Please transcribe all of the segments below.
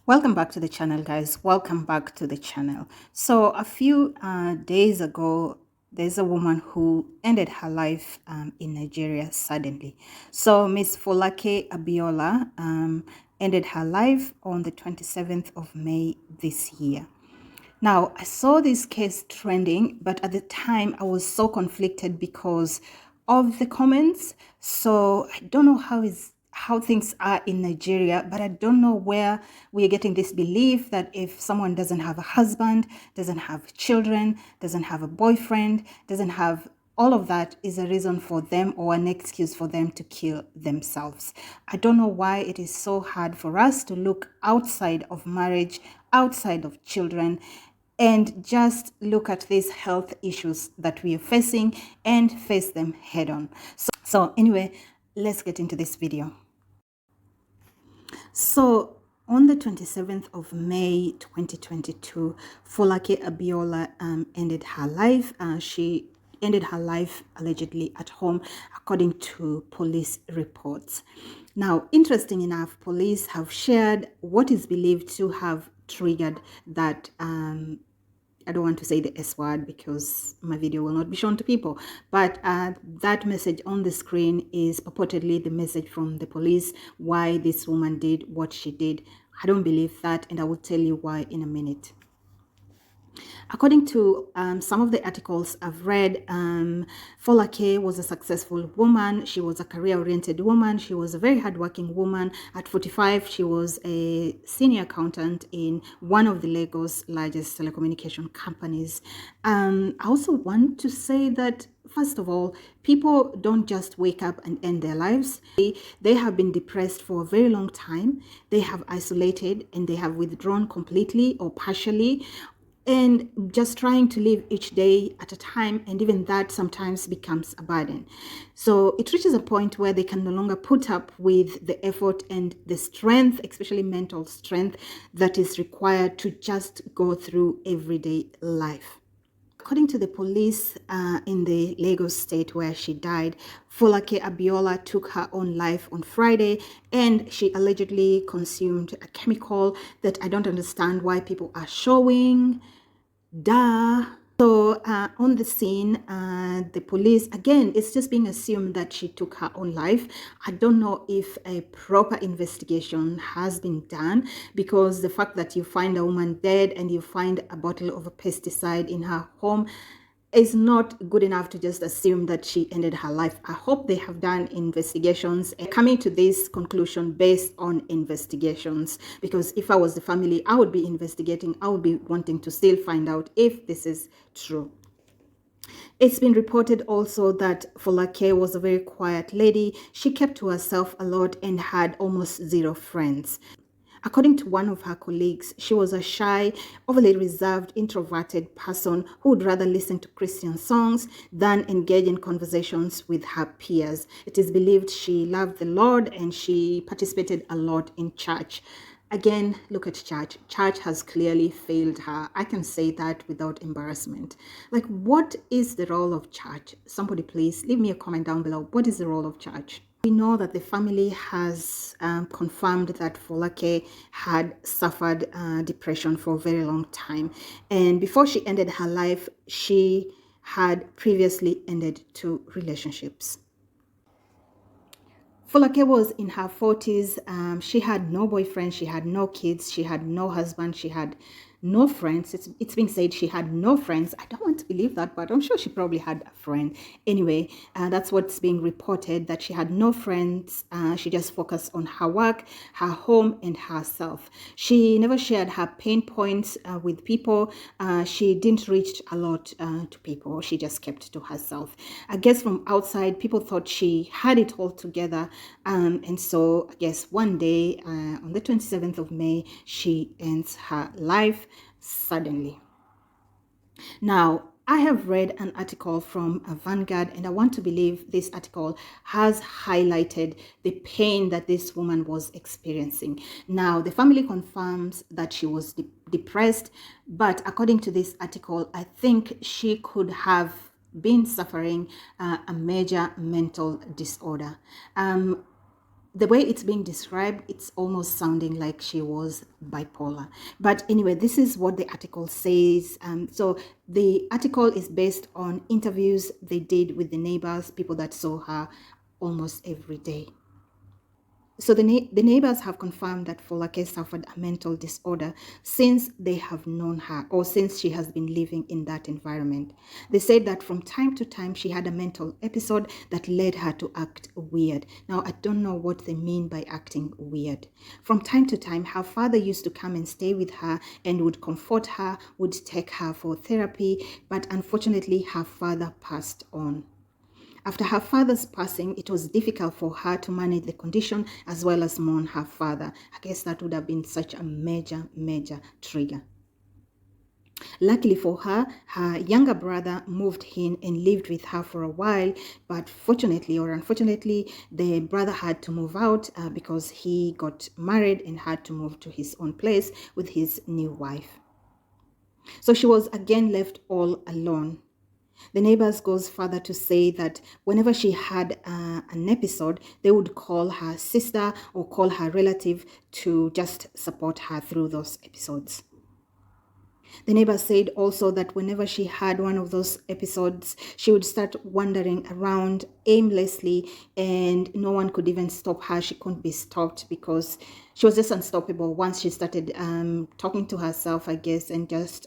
Welcome back to the channel, guys. Welcome back to the channel. So a few days ago, there's a woman who ended her life in Nigeria suddenly. So Miss Folake Abiola ended her life on the 27th of May this year. Now, I saw this case trending, but at the time I was so conflicted because of the comments. So I don't know how things are in Nigeria, but I don't know where we are getting this belief that if someone doesn't have a husband, doesn't have children, doesn't have a boyfriend, doesn't have all of that is a reason for them or an excuse for them to kill themselves. I don't know why it is so hard for us to look outside of marriage, outside of children, and just look at these health issues that we are facing and face them head on. So anyway, let's get into this video. So on the 27th of May 2022, Folake Abiola ended her life. She ended her life allegedly at home, according to police reports. Now, interesting enough, police have shared what is believed to have triggered that I don't want to say the S word because my video will not be shown to people. But that message on the screen is purportedly the message from the police why this woman did what she did. I don't believe that, and I will tell you why in a minute. According to some of the articles I've read, Folake was a successful woman. She was a career-oriented woman. She was a very hardworking woman. At 45, she was a senior accountant in one of the Lagos largest telecommunication companies. I also want to say that, first of all, people don't just wake up and end their lives. They have been depressed for a very long time. They have isolated and they have withdrawn completely or partially, and just trying to live each day at a time, and even that sometimes becomes a burden. So it reaches a point where they can no longer put up with the effort and the strength, especially mental strength, that is required to just go through everyday life. According to the police in the Lagos state where she died, Folake Abiola took her own life on Friday, and she allegedly consumed a chemical that I don't understand why people are showing. So on the scene, the police, again, it's just being assumed that she took her own life. I don't know if a proper investigation has been done, because the fact that you find a woman dead and you find a bottle of a pesticide in her home is not good enough to just assume that she ended her life. I hope they have done investigations and coming to this conclusion based on investigations, because if I was the family, I would be investigating. I would be wanting to still find out if this is true. It's been reported also that Folake was a very quiet lady. She kept to herself a lot and had almost zero friends. According to one of her colleagues, she was a shy, overly reserved, introverted person who would rather listen to Christian songs than engage in conversations with her peers. It is believed she loved the Lord and she participated a lot in church. Again, look at church. Church has clearly failed her. I can say that without embarrassment. Like, what is the role of church? Somebody please leave me a comment down below. What is the role of church? We know that the family has confirmed that Folake had suffered depression for a very long time. And before she ended her life, she had previously ended 2 relationships. Folake was in her 40s. She had no boyfriend, she had no kids, she had no husband, she had no friends. It's been said she had no friends. I don't want to believe that, but I'm sure she probably had a friend. Anyway, that's what's being reported, that she had no friends. She just focused on her work, her home, and herself. She never shared her pain points with people. She didn't reach a lot to people. She just kept to herself. I guess from outside, people thought she had it all together. And so I guess one day on the 27th of May, she ends her life suddenly. Now, I have read an article from Vanguard, and I want to believe this article has highlighted the pain that this woman was experiencing. Now, the family confirms that she was depressed, but according to this article, I think she could have been suffering a major mental disorder. the way it's being described, it's almost sounding like she was bipolar. But anyway, this is what the article says. So the article is based on interviews they did with the neighbors, people that saw her almost every day. So the neighbors have confirmed that Folake suffered a mental disorder since they have known her, or since she has been living in that environment. They said that from time to time she had a mental episode that led her to act weird. Now, I don't know what they mean by acting weird. From time to time, her father used to come and stay with her and would comfort her, would take her for therapy, but unfortunately her father passed on. After her father's passing, it was difficult for her to manage the condition as well as mourn her father. I guess that would have been such a major trigger. Luckily for her, her younger brother moved in and lived with her for a while, but fortunately or unfortunately, the brother had to move out because he got married and had to move to his own place with his new wife. So she was again left all alone. The neighbors goes further to say that whenever she had an episode, they would call her sister or call her relative to just support her through those episodes. The neighbor said also that whenever she had one of those episodes, she would start wandering around aimlessly and no one could even stop her. She couldn't be stopped because she was just unstoppable once she started talking to herself, I guess, and just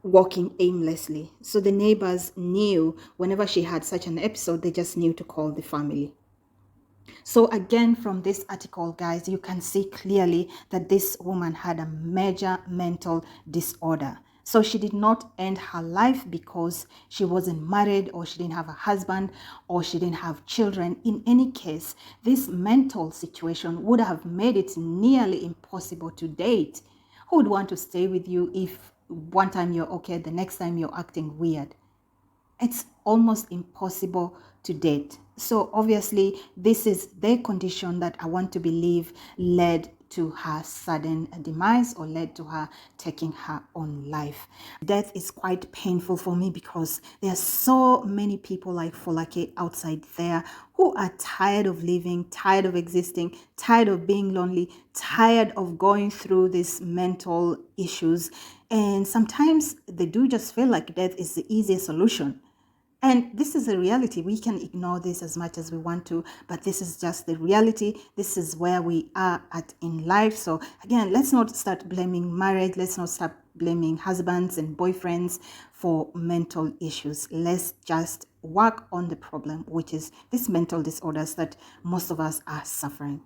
walking aimlessly. So the neighbors knew whenever she had such an episode, they just knew to call the family. So again, from this article, guys, you can see clearly that this woman had a major mental disorder. So she did not end her life because she wasn't married or she didn't have a husband or she didn't have children. In any case, this mental situation would have made it nearly impossible to date. Who would want to stay with you if one time you're okay, the next time you're acting weird? It's almost impossible to date. So obviously, this is the condition that I want to believe led to her sudden demise or led to her taking her own life. Death is quite painful for me because there are so many people like Folake outside there who are tired of living, tired of existing, tired of being lonely, tired of going through these mental issues. And sometimes they do just feel like death is the easiest solution. And this is a reality. We can ignore this as much as we want to, but this is just the reality. This is where we are at in life. So again, let's not start blaming marriage. Let's not start blaming husbands and boyfriends for mental issues. Let's just work on the problem, which is these mental disorders that most of us are suffering.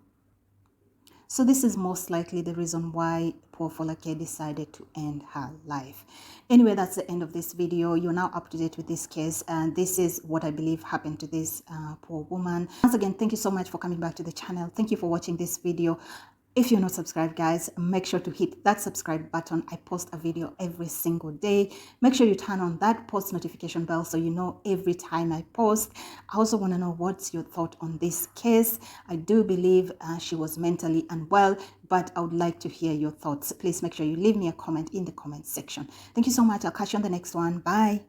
So this is most likely the reason why poor Folake decided to end her life. Anyway, that's the end of this video. You're now up to date with this case, and this is what I believe happened to this poor woman. Once again, thank you so much for coming back to the channel. Thank you for watching this video. If you're not subscribed, guys, make sure to hit that subscribe button. I post a video every single day. Make sure you turn on that post notification bell so you know every time I post. I also want to know what's your thought on this case. I do believe she was mentally unwell, but I would like to hear your thoughts. Please make sure you leave me a comment in the comment section. Thank you so much. I'll catch you on the next one. Bye.